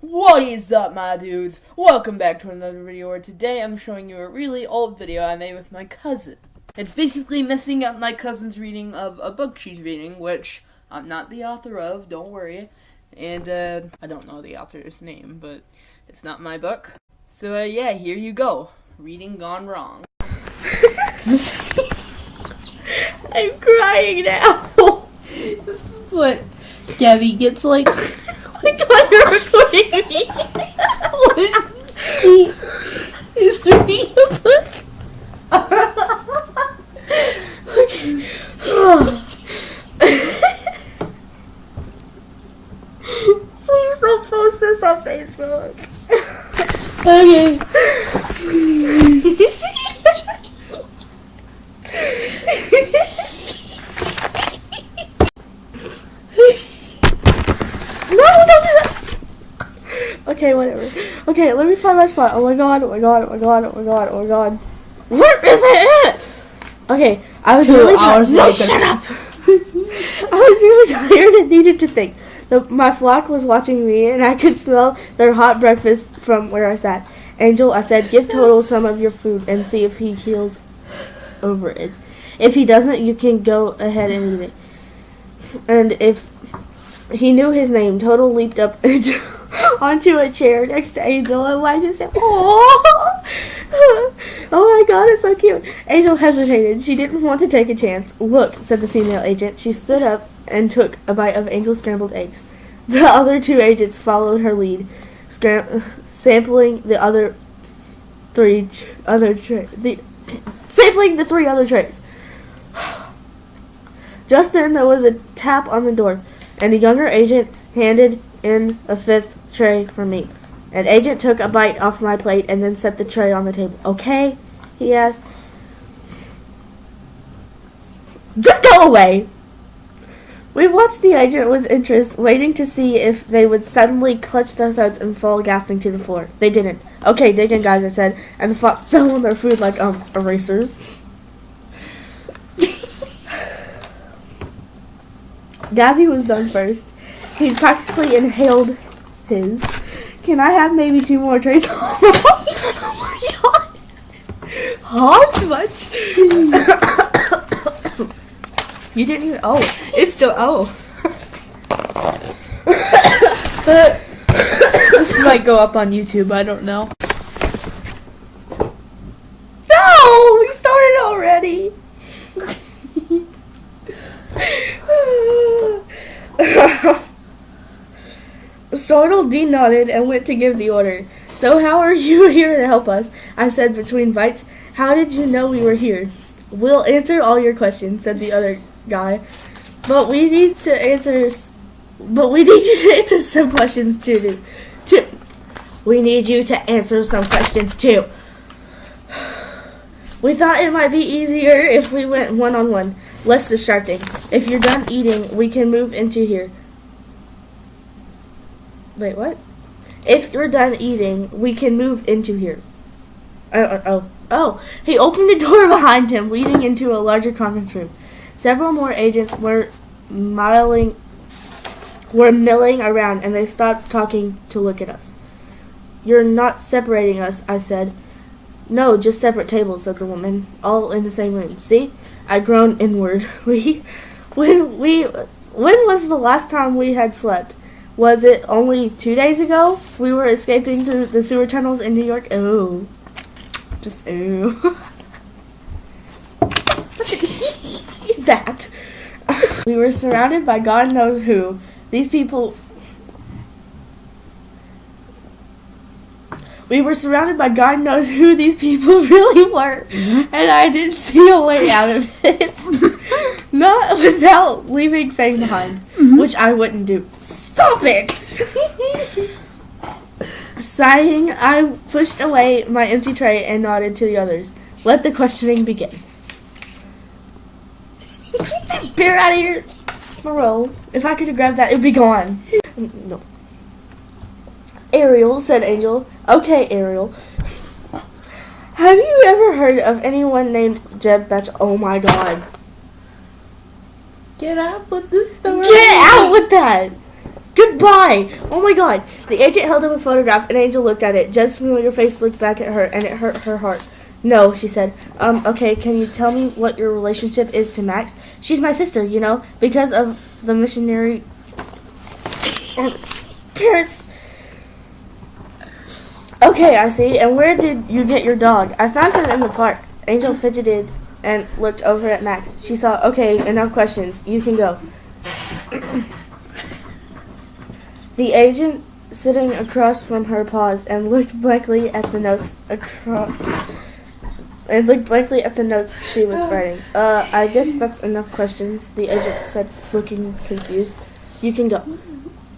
What is up, my dudes? Welcome back to another video where today I'm showing you a really old video I made with my cousin. It's basically messing up my cousin's reading of a book she's reading, which I'm not the author of, don't worry. And, I don't know the author's name, but it's not my book. So, yeah, here you go. Reading gone wrong. I'm crying now. This is what Gabby gets like. Oh my god, you're recording me. He is reading a book. Okay. Please don't post this on Facebook. Okay. Okay, whatever. Okay, let me find my spot. Oh my god, oh my god, oh my god, oh my god, oh my god. Where is it? Okay, I was 2 really hours No, later. shut up! I was really tired and needed to think. My flock was watching me, and I could smell their hot breakfast from where I sat. Angel, I said, give Total some of your food and see if he heals over it. If he doesn't, you can go ahead and eat it. And if he knew his name, Total leaped up onto a chair next to Angel, and I just said, "Oh, oh my god, it's so cute." Angel hesitated. She didn't want to take a chance. "Look," said the female agent. She stood up and took a bite of Angel's scrambled eggs. The other two agents followed her lead, sampling the three other trays. Just then there was a tap on the door, and a younger agent handed in a 5th tray for me. An agent took a bite off my plate and then set the tray on the table. "Okay?" he asked. "Just go away!" We watched the agent with interest, waiting to see if they would suddenly clutch their throats and fall gasping to the floor. They didn't. "Okay, dig in, guys," I said, and the flock fell on their food like, erasers. Gazzy was done first. He'd practically inhaled his. "Can I have maybe 2 more trays?" Oh my god! Hot much? You didn't even. Oh, it's still. Oh. This might go up on YouTube, I don't know. No! We started already! Sortle D nodded and went to give the order. "So how are you here to help us?" I said between bites. "How did you know we were here?" "We'll answer all your questions," said the other guy. But we need you to answer some questions too. We need you to answer some questions too. We thought it might be easier if we went one-on-one. Less distracting. If you're done eating, we can move into here. Wait, what? If you're done eating, we can move into here. Oh. He opened the door behind him, leading into a larger conference room. Several more agents were milling around, and they stopped talking to look at us. "You're not separating us," I said. "No, just separate tables," said the woman. "All in the same room. See?" I groaned inwardly. When was the last time we had slept? Was it only 2 days ago? We were escaping through the sewer tunnels in New York. Ooh. Just ooh. What is that? We were surrounded by God knows who. We were surrounded by God knows who these people really were, and I didn't see a way out of it. Not without leaving Fang behind, which I wouldn't do. Stop it! Sighing, I pushed away my empty tray and nodded to the others. Let the questioning begin. Beer out of here! Moreau, if I could have grabbed that, it'd be gone. No. "Ariel," said Angel. "Okay, Ariel. Have you ever heard of anyone named Jeb Batch?" Oh my god. Get out with the story. Get out with that! Goodbye! Oh my god. The agent held up a photograph and Angel looked at it. Jeb's familiar face looked back at her and it hurt her heart. No, she said. Okay, can you tell me what your relationship is to Max? She's my sister, you know, because of the missionary parents. Okay, I see. And where did you get your dog? I found him in the park. Angel fidgeted and looked over at Max. She thought, okay, enough questions. You can go. The agent sitting across from her paused and looked blankly at the notes she was writing. I guess that's enough questions, the agent said, looking confused. You can go.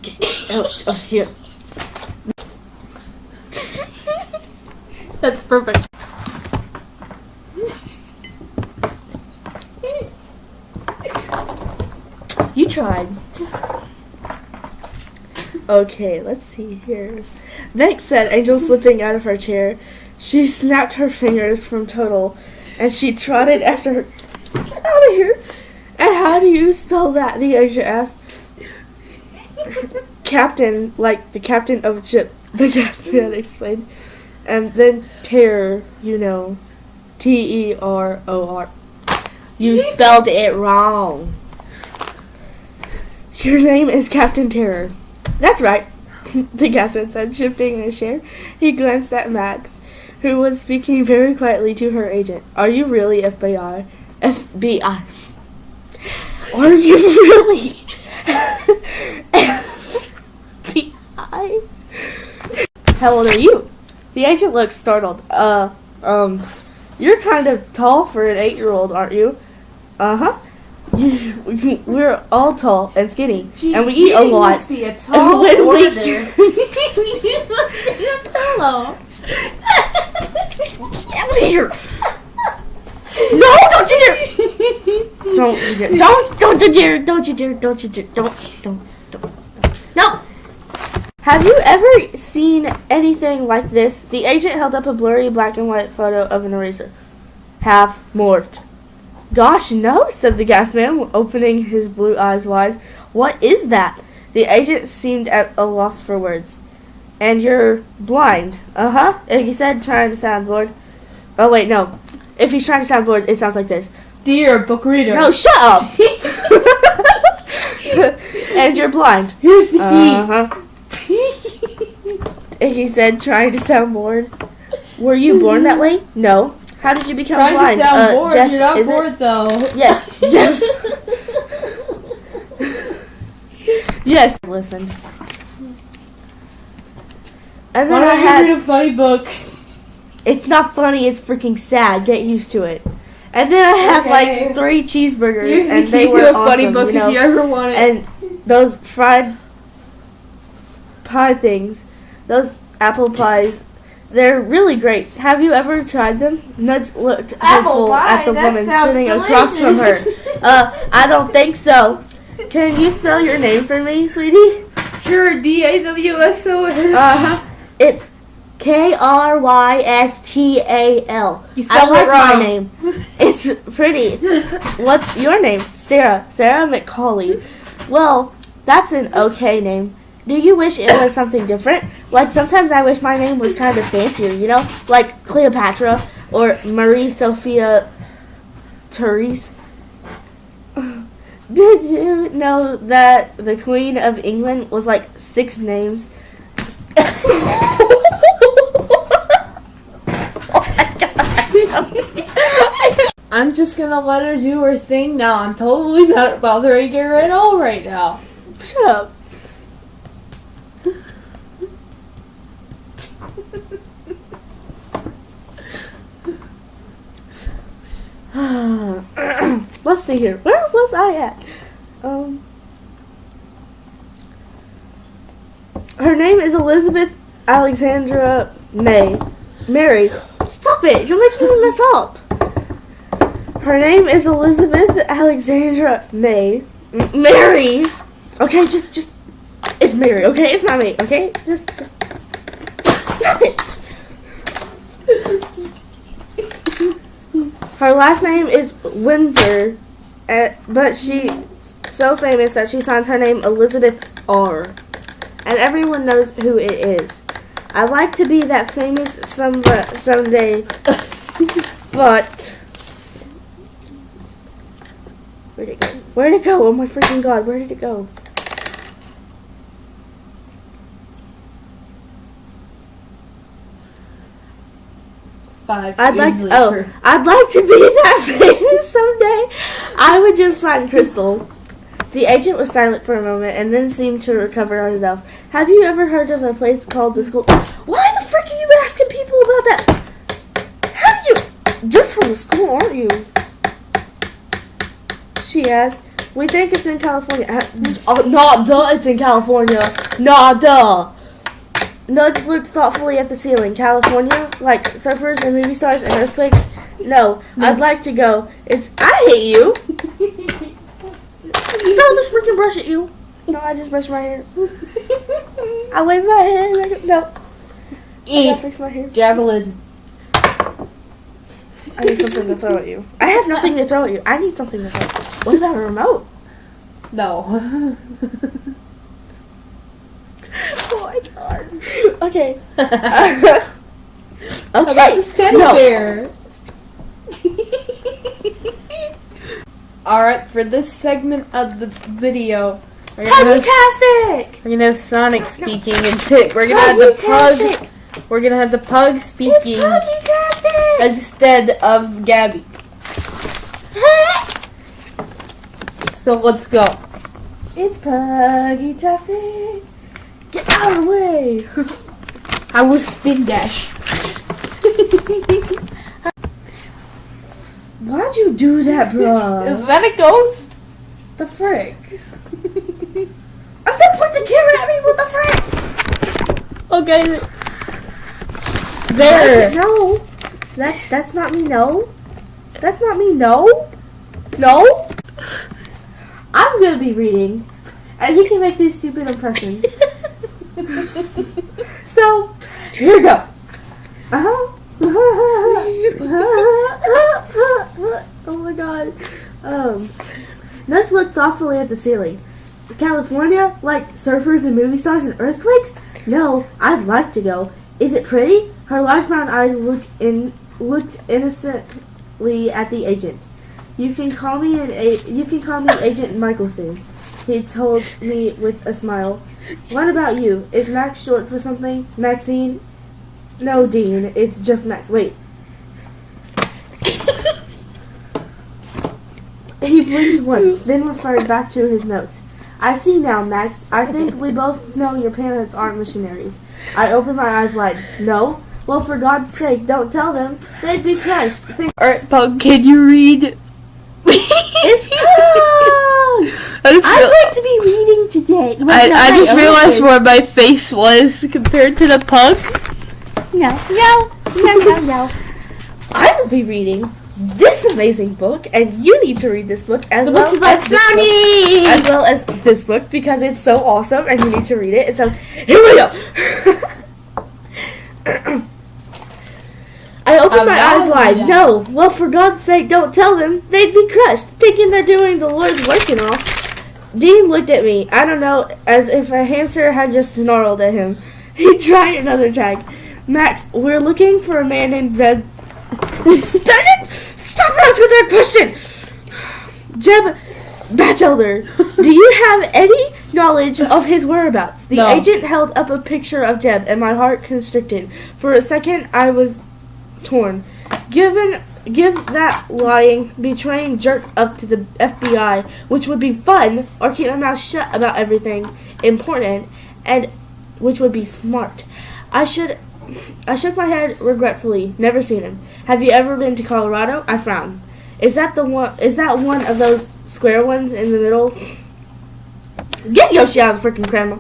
Get out of here. That's perfect. You tried. Okay, let's see here. Next said Angel slipping out of her chair. She snapped her fingers from Total and she trotted after her. Get out of here! And how do you spell that? The agent asked. Captain, like the captain of a ship, the gas man explained. And then terror, you know. Terror. You spelled it wrong. Your name is Captain Terror. That's right, the gasman said, shifting in his chair. He glanced at Max, who was speaking very quietly to her agent. Are you really FBI? FBI. Are you really FBI? How old are you? The agent looked startled. You're kind of tall for an 8-year-old, aren't you? Uh-huh. We're all tall and skinny, and we eat a lot. Must be a tall and when order. we Hello. Get out of here! No! Don't you dare! Don't you dare! Don't you dare! Don't you dare! Don't you dare! Don't. No! Have you ever seen anything like this? The agent held up a blurry black and white photo of an eraser. Half morphed. Gosh, no, said the gas man, opening his blue eyes wide. What is that? The agent seemed at a loss for words. And you're blind. Uh-huh, he said, trying to sound bored. Oh, wait, no. If he's trying to sound bored, it sounds like this. Dear book reader. No, shut up! And you're blind. Here's the key. Uh-huh. He said, trying to sound bored. Were you born that way? No. How did you become Trying blind? to sound bored. Jeff, You're not is bored it? though. Yes, Jeff. Yes, listen. And then Why I don't you had. read a funny book? It's not funny. It's freaking sad. Get used to it. And then I had Okay. like 3 cheeseburgers, Here's and the they key were to a awesome. funny book you know? if you ever want it. And those fried pie things, those apple pies, they're really great. Have you ever tried them? Nudge looked hopeful at the woman sitting across from her. I don't think so. Can you spell your name for me, sweetie? Sure, DAWSON. Uh-huh. It's Krystal. You spelled I like it wrong. my name. It's pretty. What's your name? Sarah. Sarah McCauley. Well, that's an okay name. Do you wish it was something different? Like, sometimes I wish my name was kind of fancier, you know? Like Cleopatra or Marie Sophia Therese. Did you know that the Queen of England was like 6 names? I'm just gonna let her do her thing now. I'm totally not bothering her at all right now. Shut up. Let's see here. Where was I at? Her name is Elizabeth Alexandra Mary. Stop it! You're making me mess up. Her name is Elizabeth Alexandra Mary. Okay, just. It's Mary. Okay, it's not me. Okay, just. Stop it. Her last name is Windsor, but she's so famous that she signs her name Elizabeth R. and everyone knows who it is. I'd like to be that famous someday, but where'd it go? Where'd it go? Oh my freaking god! Where did it go? Five. I'd like to be that famous someday. I would just sign Crystal. The agent was silent for a moment and then seemed to recover herself. Have you ever heard of a place called the school? Why the frick are you asking people about that? How do you? You're from the school, aren't you? She asked. We think it's in California. Not duh, it's in California. Not duh. Nudge looked thoughtfully at the ceiling. California? Like surfers and movie stars and earthquakes? No, I'd like to go. I hate you. Throw this freaking brush at you. No, I just brushed my hair. I wave my hair. No. I gotta fix my hair. Javelin. I need something to throw at you. I have nothing to throw at you. I need something to throw. What about a remote? No. Oh my god. Okay. Okay. How about this teddy bear? Alright, for this segment of the video, we're gonna have Sonic speaking and we're gonna have the pug. We're gonna have the pug speaking instead of Gabby. So let's go. It's Puggy-tastic. Get out of the way. I will spin dash. Why'd you do that, bro? Is that a ghost? The frick? I said put the camera at me. What the frick? Okay. There. No. That's not me. No. That's not me. No. No. I'm gonna be reading, and he can make these stupid impressions. So here we go. Oh my god. Nudge looked thoughtfully at the ceiling. California? Like surfers and movie stars and earthquakes? No, I'd like to go. Is it pretty? Her large brown eyes looked innocently at the agent. You can call me Agent Michelson, he told me with a smile. What about you? Is Max short for something? Maxine? No, Dean. It's just Max. Wait. He blinked once, then referred back to his notes. I see now, Max. I think we both know your parents aren't missionaries. I opened my eyes wide. No? Well, for God's sake, don't tell them. They'd be crushed. Alright, Pug, can you read? It's Pugs! I'm going to be reading today. I just realized where my face was compared to the Pug. No. I will be reading this amazing book, and you need to read this book as well as this book because it's so awesome, and you need to read it. And so here we go. I opened my eyes wide. No, well, for God's sake, don't tell them. They'd be crushed, thinking they're doing the Lord's work and all. Dean looked at me, I don't know, as if a hamster had just snarled at him. He tried another tag. Max, we're looking for a man named Red. Stop asking that question! Jeb Batchelder, do you have any knowledge of his whereabouts? The agent held up a picture of Jeb, and my heart constricted. For a second, I was torn. Give that lying, betraying jerk up to the FBI, which would be fun, or keep my mouth shut about everything important, and which would be smart. I shook my head regretfully. Never seen him. Have you ever been to Colorado? I frowned. Is that one of those square ones in the middle? Get Yoshi out of the freaking camera.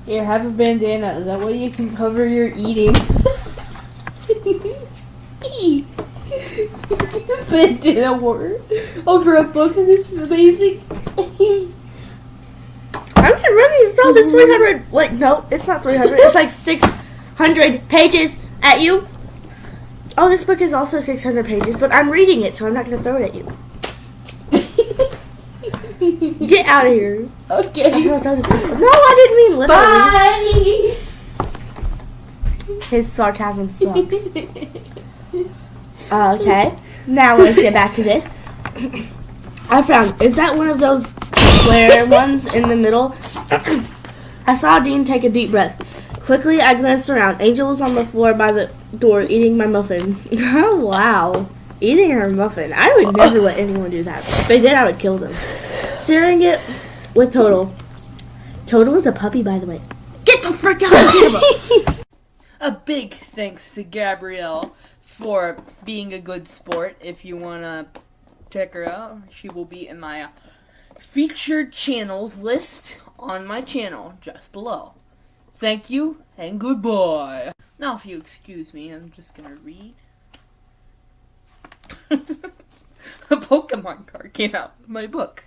Here, have a bandana. That way you can cover your eating. Bandana war over a book, and this is amazing. I'm getting ready to throw this 300. Like, no, it's not 300. It's like 600 pages at you. Oh, this book is also 600 pages, but I'm reading it, so I'm not going to throw it at you. Get out of here. Okay. No, I didn't mean literally. Bye. His sarcasm sucks. Okay. Now let's get back to this. I found, is that one of those square ones in the middle? I saw Dean take a deep breath. Quickly, I glanced around. Angel was on the floor by the door eating my muffin. Oh, wow. Eating her muffin. I would never let anyone do that. If they did, I would kill them. Sharing it with Total. Total is a puppy, by the way. Get the frick out of the camera! A big thanks to Gabrielle for being a good sport. If you want to check her out, she will be in my featured channels list on my channel just below. Thank you and goodbye. Now, if you excuse me, I'm just going to read. A Pokemon card came out of my book.